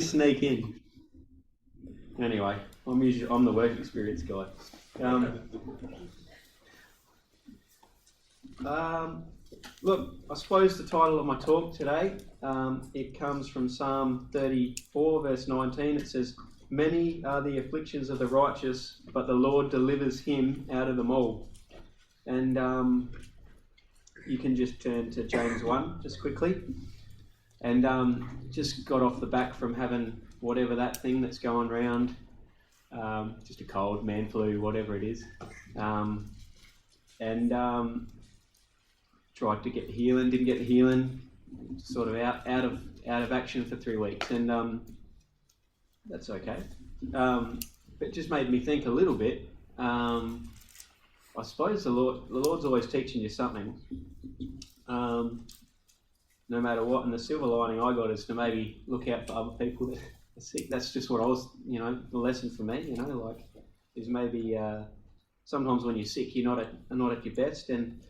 sneak in. Anyway, I'm the work experience guy. Look, I suppose the title of my talk today, it comes from Psalm 34, verse 19. It says, "Many are the afflictions of the righteous, but the Lord delivers him out of them all." And you can just turn to James 1 just quickly. And just got off the back from having whatever that thing that's going around, just a cold, man flu, whatever it is. Tried to get healing, didn't get healing, sort of out of action for 3 weeks, and that's okay. But it just made me think a little bit. I suppose the Lord's always teaching you something, no matter what. And the silver lining I got is to maybe look out for other people that are sick. That's just what I was, the lesson for me, is maybe sometimes when you're sick, you're not at your best, and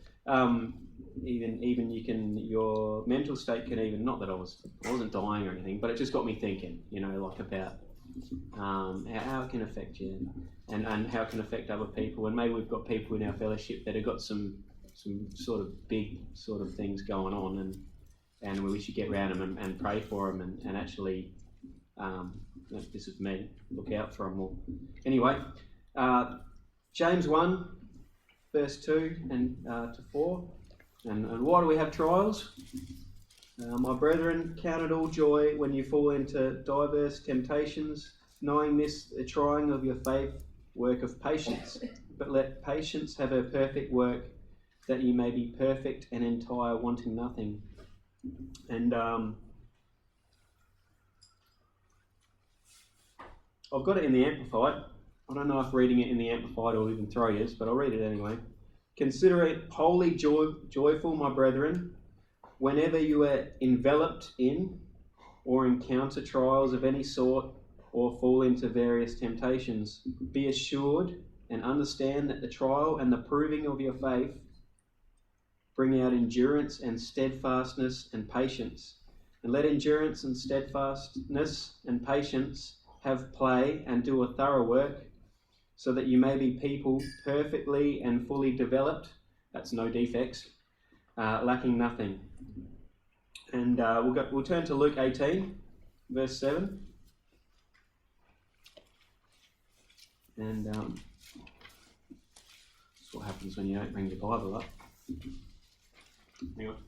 even your mental state can even, not that I wasn't dying or anything, but it just got me thinking, about how it can affect you and how it can affect other people. And maybe we've got people in our fellowship that have got some sort of big sort of things going on, and we should get around them and pray for them and actually, this is me, look out for them all. Anyway, James 1, verse 2 and to 4. And why do we have trials? My brethren, count it all joy when you fall into diverse temptations, knowing this, the trying of your faith, work of patience. But let patience have her perfect work, that you may be perfect and entire, wanting nothing. And I've got it in the Amplified. I don't know if reading it in the Amplified will even throw you, but I'll read it anyway. "Consider it wholly joyful, my brethren, whenever you are enveloped in or encounter trials of any sort or fall into various temptations. Be assured and understand that the trial and the proving of your faith bring out endurance and steadfastness and patience. And let endurance and steadfastness and patience have play and do a thorough work, so that you may be people perfectly and fully developed," that's no defects, "lacking nothing." And we'll turn to Luke 18, verse 7. And that's what happens when you don't bring your Bible up. Hang on.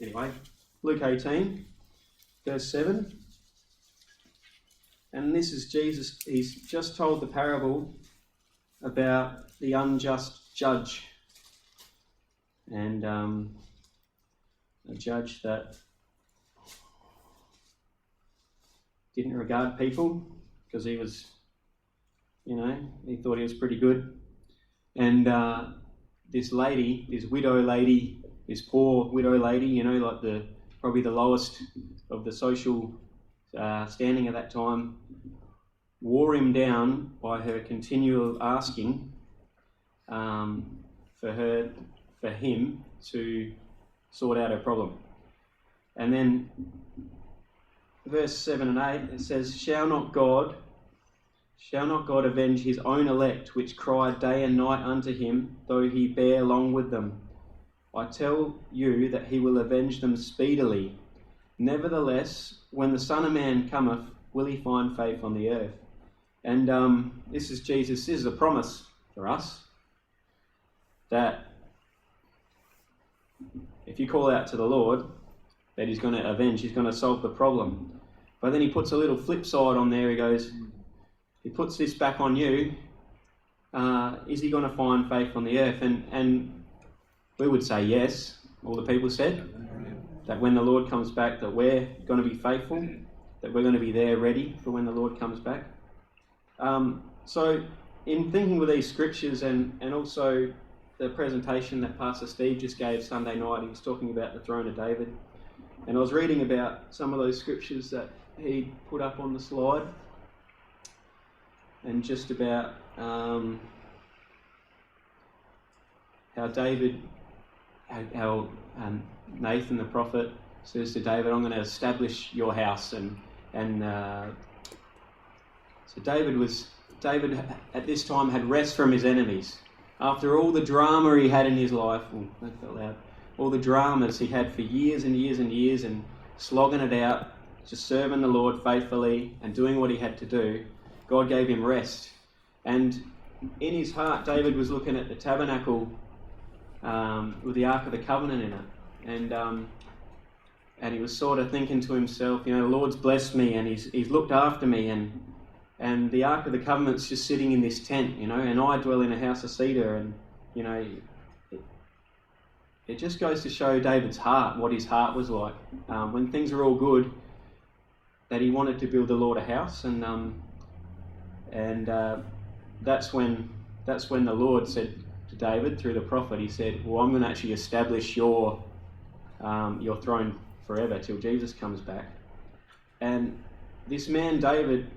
Anyway, Luke 18, verse 7. And this is Jesus. He's just told the parable about the unjust judge. And a judge that didn't regard people because he was, he thought he was pretty good. And this lady, this widow lady, this poor widow lady, like probably the lowest of the social standing at that time, wore him down by her continual asking for him to sort out her problem. And then verse 7 and 8, it says, Shall not God avenge his own elect, which cry day and night unto him, though he bear long with them? I tell you that he will avenge them speedily. Nevertheless, when the Son of Man cometh, will he find faith on the earth? And this is Jesus. This is a promise for us, that if you call out to the Lord, that he's going to avenge, he's going to solve the problem. But then he puts a little flip side on there. He puts this back on you. Is he going to find faith on the earth? And we would say yes. All the people said that when the Lord comes back, that we're going to be faithful, that we're going to be there ready for when the Lord comes back. So in thinking with these scriptures and also the presentation that Pastor Steve just gave Sunday night, he was talking about the throne of David. And I was reading about some of those scriptures that he put up on the slide. and just about how Nathan the prophet says to David, "I'm going to establish your house," and so David at this time had rest from his enemies. After all the drama he had in his life, all the dramas he had for years and years and years, and slogging it out, just serving the Lord faithfully and doing what he had to do, God gave him rest. And in his heart, David was looking at the tabernacle with the Ark of the Covenant in it, and he was sort of thinking to himself, the Lord's blessed me and he's looked after me, and the Ark of the Covenant's just sitting in this tent, and I dwell in a house of cedar, and it just goes to show David's heart, what his heart was like when things were all good, that he wanted to build the Lord a house, and that's when the Lord said to David through the prophet, he said, "Well, I'm going to actually establish your throne forever till Jesus comes back." And this man David,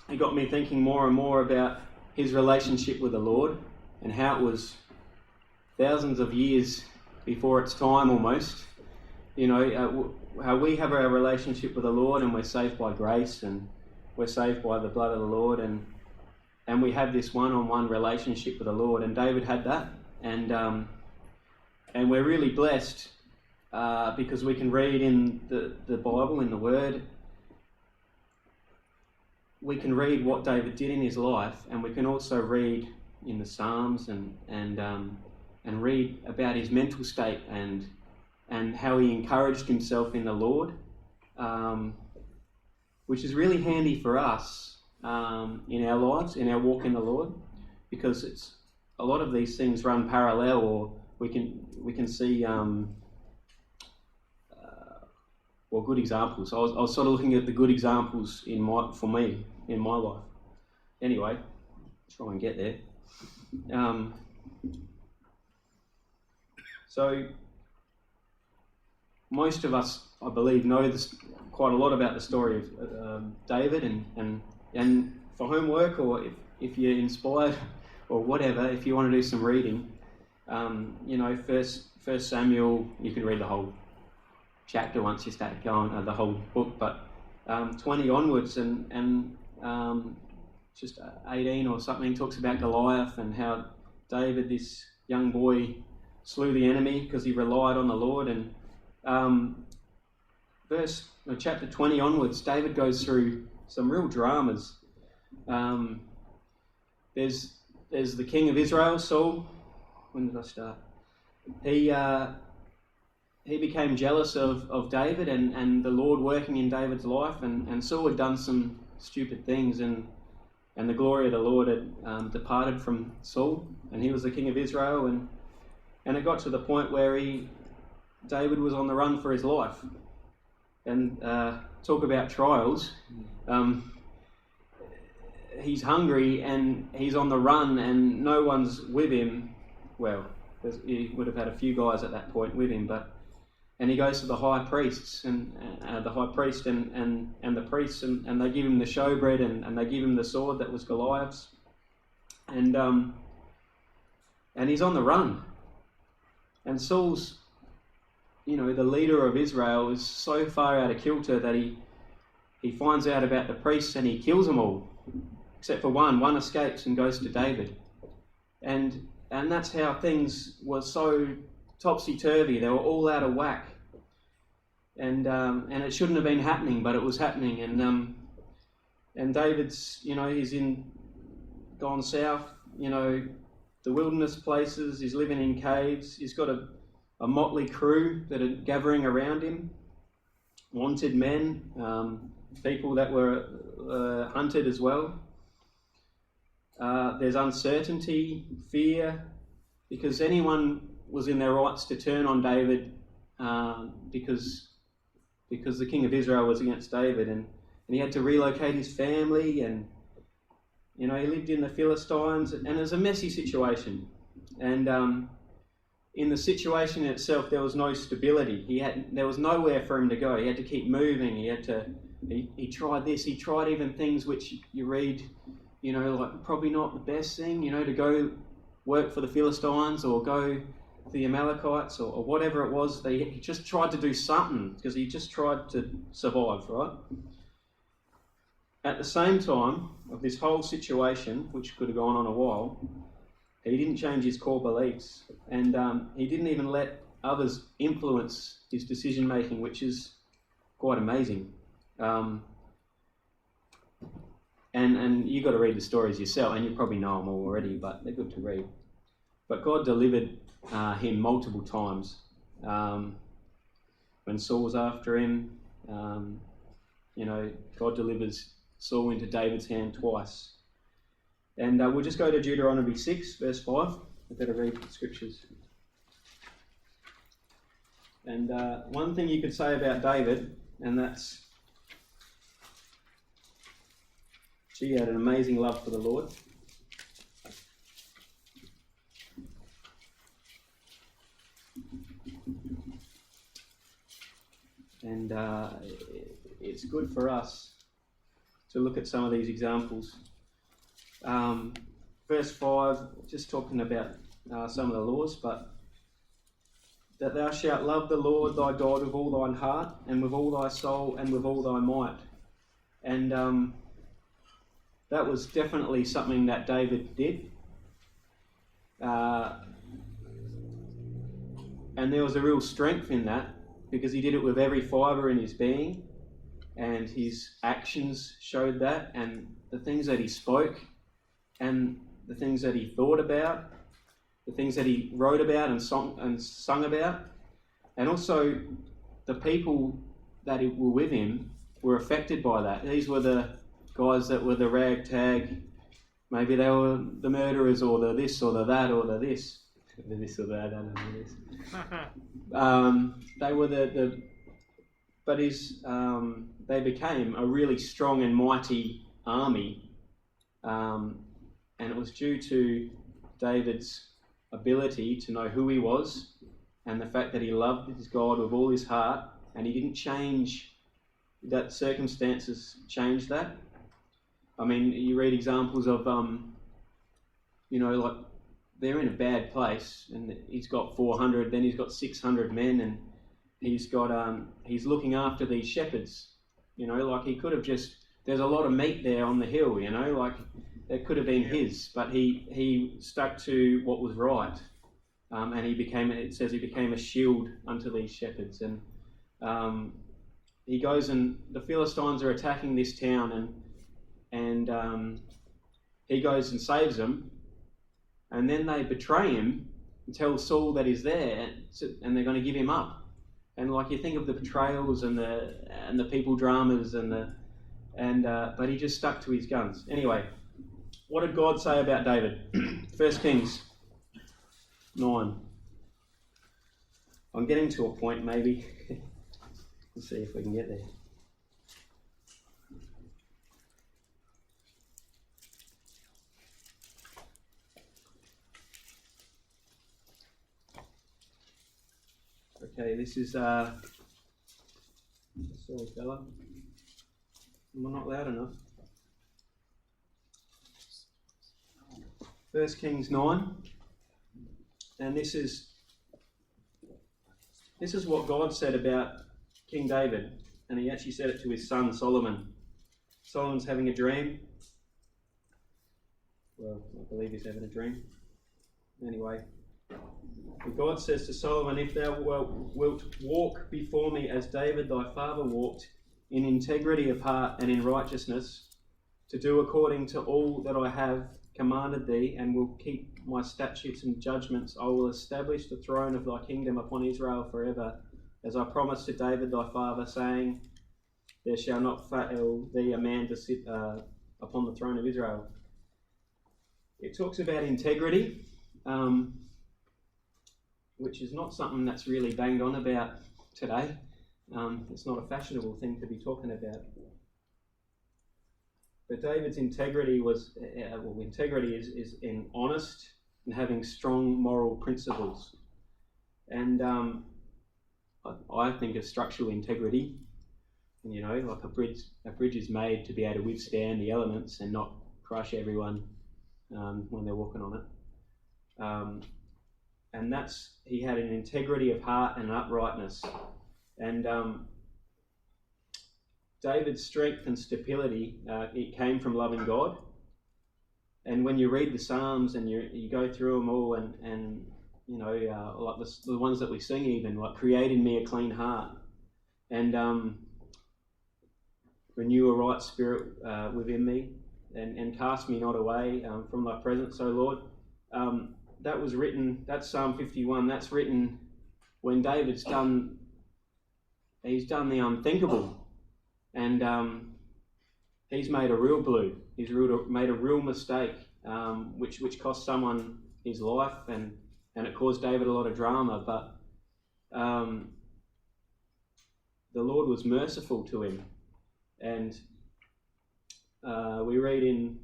he got me thinking more and more about his relationship with the Lord, and how it was thousands of years before its time almost. How we have our relationship with the Lord, and we're saved by grace, and we're saved by the blood of the Lord, and we have this one-on-one relationship with the Lord, and David had that, and we're really blessed because we can read in the Bible, in the Word, we can read what David did in his life, and we can also read in the Psalms and read about his mental state and how he encouraged himself in the Lord, which is really handy for us in our lives, in our walk in the Lord, because it's a lot of these things run parallel, or we can see good examples. I was sort of looking at the good examples for me in my life. Anyway, try and get there. So most of us, I believe, know quite a lot about the story of David, and for homework, or if you're inspired or whatever, if you want to do some reading, First Samuel, you can read the whole chapter once you start going, the whole book, but 20 onwards and just 18 or something talks about Goliath, and how David, this young boy, slew the enemy because he relied on the Lord. And chapter 20 onwards, David goes through some real dramas. There's the king of Israel, Saul. When did I start? He became jealous of David and the Lord working in David's life, and Saul had done some stupid things, and the glory of the Lord had departed from Saul, and he was the king of Israel, and it got to the point where David was on the run for his life. And talk about trials. He's hungry and he's on the run, and no one's with him. Well, he would have had a few guys at that point with him, and he goes to the high priests and the high priest and the priests, and they give him the showbread and they give him the sword that was Goliath's, and he's on the run. And Saul's, the leader of Israel, is so far out of kilter that he finds out about the priests and he kills them all, except for one. One escapes and goes to David, and that's how things were so topsy-turvy. They were all out of whack, and it shouldn't have been happening, but it was happening. And David's, he's gone south, the wilderness places. He's living in caves. He's got a motley crew that are gathering around him, wanted men, people that were hunted as well. There's uncertainty, fear, because anyone was in their rights to turn on David because the king of Israel was against David, and he had to relocate his family, and he lived in the Philistines, and it was a messy situation. And in the situation itself, there was no stability. There was nowhere for him to go. He had to keep moving. He tried this. He tried even things which you read like probably not the best thing, to go work for the Philistines or go to the Amalekites or whatever it was. He just tried to do something because he just tried to survive, right? At the same time of this whole situation, which could have gone on a while, he didn't change his core beliefs, and he didn't even let others influence his decision making, which is quite amazing. And you've got to read the stories yourself, and you probably know them all already, but they're good to read. But God delivered him multiple times. When Saul was after him, God delivers Saul into David's hand twice. And we'll just go to Deuteronomy 6, verse 5. I better read the scriptures. And one thing you could say about David, and that's, he had an amazing love for the Lord. And it's good for us to look at some of these examples. Verse 5, just talking about some of the laws, but that thou shalt love the Lord thy God with all thine heart and with all thy soul and with all thy might. And that was definitely something that David did. And there was a real strength in that because he did it with every fibre in his being, and his actions showed that, and the things that he spoke and the things that he thought about, the things that he wrote about and sung about, and also the people that were with him were affected by that. These were the guys that were the ragtag, maybe they were the murderers or the this or the that or the this. The this or that, I don't know this. They were they became a really strong and mighty army, and it was due to David's ability to know who he was and the fact that he loved his God with all his heart, and he didn't change that. Circumstances changed that. I mean, you read examples of, like they're in a bad place, and he's got 400, then he's got 600 men, and he's looking after these shepherds. Like he could have there's a lot of meat there on the hill, like it could have been his, but he stuck to what was right, and it says he became a shield unto these shepherds. And he goes, and the Philistines are attacking this town, and he goes and saves them. And then they betray him and tell Saul that he's there, and they're going to give him up. And like you think of the betrayals and the people dramas but he just stuck to his guns. Anyway, what did God say about David? 1 Kings 9. I'm getting to a point maybe. Let's see if we can get there. Okay, this is, sorry fella, am I not loud enough? 1 Kings 9, and this is what God said about King David, and he actually said it to his son Solomon. Solomon's having a dream. Well, I believe he's having a dream. Anyway. And God says to Solomon, if thou wilt walk before me as David thy father walked, in integrity of heart and in righteousness, to do according to all that I have commanded thee, and will keep my statutes and judgments, I will establish the throne of thy kingdom upon Israel forever, as I promised to David thy father, saying, there shall not fail thee a man to sit upon the throne of Israel. It talks about integrity, which is not something that's really banged on about today. It's not a fashionable thing to be talking about. But David's integrity is in honest and having strong moral principles. And I think of structural integrity, like a bridge is made to be able to withstand the elements and not crush everyone when they're walking on it. And he had an integrity of heart and an uprightness. And David's strength and stability, it came from loving God. And when you read the Psalms and you go through them all, and you know, like the ones that we sing, even like "Create in me a clean heart," and "Renew a right spirit within me, and cast me not away from thy presence, O Lord." That was written. That's Psalm 51. That's written when David's done. He's done the unthinkable, and he's made a real blue. He's made a real mistake, which cost someone his life, and it caused David a lot of drama. But the Lord was merciful to him, and we read in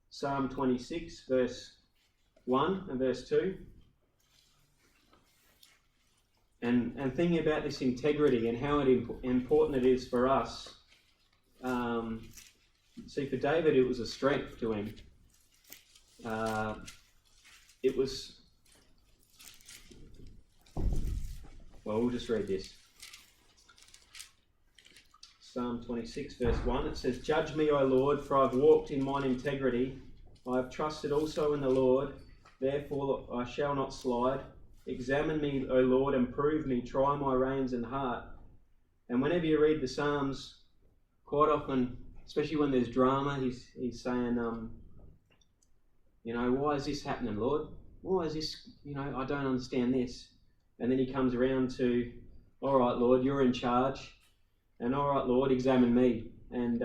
Psalm 26, verse 1 and verse 2. And thinking about this integrity and how important it is for us. See, for David, it was a strength to him. It was... Well, we'll just read this. Psalm 26, verse 1. It says, "Judge me, O Lord, for I've walked in mine integrity. I have trusted also in the Lord, therefore I shall not slide. Examine me, O Lord, and prove me. Try my reins and heart." And whenever you read the Psalms, quite often, especially when there's drama, he's saying, you know, "Why is this happening, Lord? Why is this, you know, I don't understand this." And then he comes around to, "All right, Lord, you're in charge. And all right, Lord, examine me and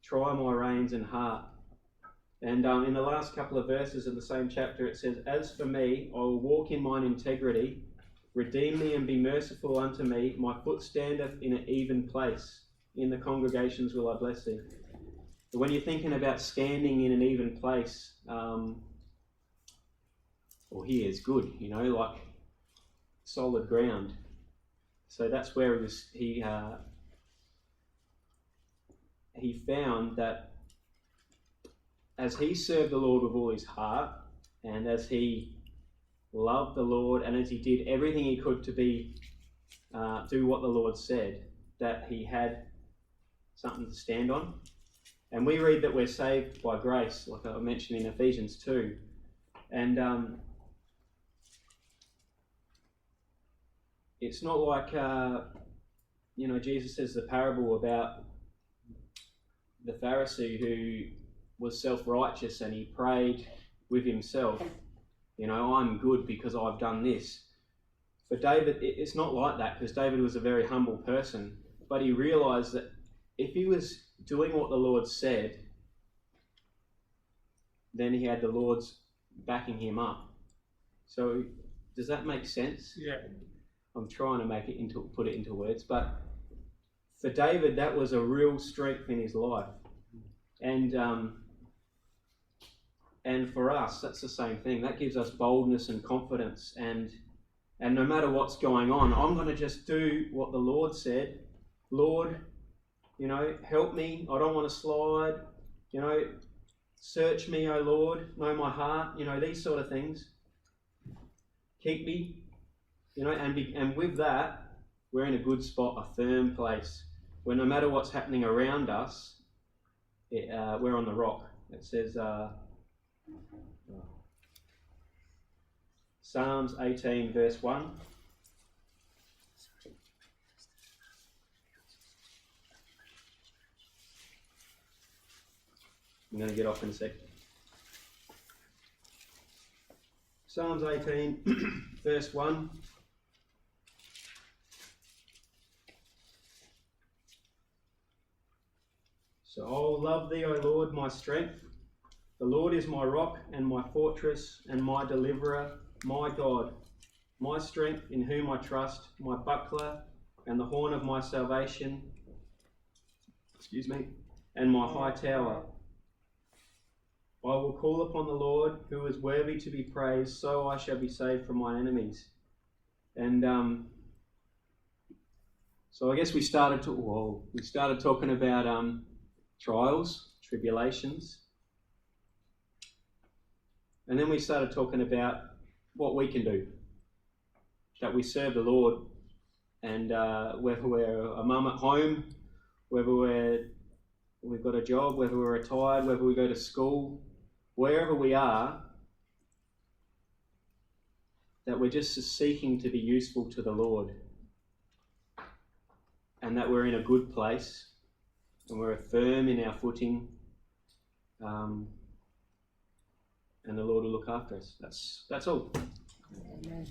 try my reins and heart." And in the last couple of verses of the same chapter, it says, "As for me, I will walk in mine integrity. Redeem me and be merciful unto me. My foot standeth in an even place. In the congregations will I bless thee." But when you're thinking about standing in an even place, well, here is good, you know, like solid ground. So that's where he found that as he served the Lord with all his heart, and as he loved the Lord, and as he did everything he could to do what the Lord said, that he had something to stand on. And we read that we're saved by grace, like I mentioned in Ephesians 2. And it's not like, you know, Jesus says the parable about the Pharisee who was self-righteous and he prayed with himself, you know, "I'm good because I've done this." For David, it's not like that, because David was a very humble person, but he realised that if he was doing what the Lord said, then he had the Lord's backing him up. So does that make sense? Yeah. I'm trying to put it into words, but for David, that was a real strength in his life. And for us, that's the same thing. That gives us boldness and confidence, and no matter what's going on, I'm going to just do what the Lord said. "Lord, you know, help me. I don't want to slide. You know, search me, O Lord. Know my heart." You know, these sort of things. Keep me. You know, and with that, we're in a good spot, a firm place, where no matter what's happening around us, we're on the rock. It says, Psalms 18, verse 1. I'm going to get off in a sec. Psalms 18, verse 1. "So I will love thee, O Lord, my strength. The Lord is my rock and my fortress and my deliverer, my God, my strength in whom I trust, my buckler and the horn of my salvation, and my high tower. I will call upon the Lord, who is worthy to be praised, so I shall be saved from mine enemies." And so I guess we started talking about trials, tribulations, And then we started talking about what we can do, that we serve the Lord, and whether we're a mum at home, whether we've got a job, whether we're retired, whether we go to school, wherever we are, that we're just seeking to be useful to the Lord, and that we're in a good place, and we're firm in our footing, and the Lord will look after us. That's all. Amen.